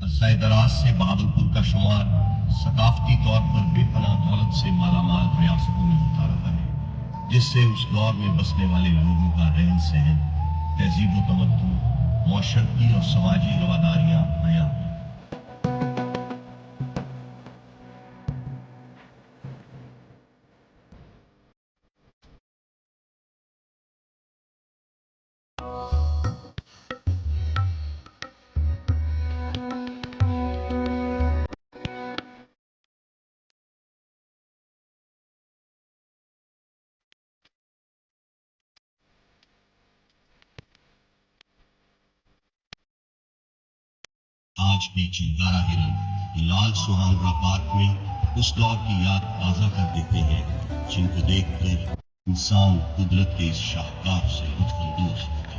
अरसा दराज से बहावलपुर का शुमार सकाफती तौर पर बेपनाह दौलत से मालामाल रियासतों में होता रहा है, जिससे उस दौर में बसने वाले लोगों का रहन सहन, तहजीब व तमद्दुन, मौशरती और समाजी रवादारियां आया। आज भी चिंगारा हिरन लाल सुहावरा पार्क में उस दौर की याद ताजा कर देते हैं, जिनको देखकर इंसान कुदरत के इस शाहकार से लुत्फ अंदोज होता है।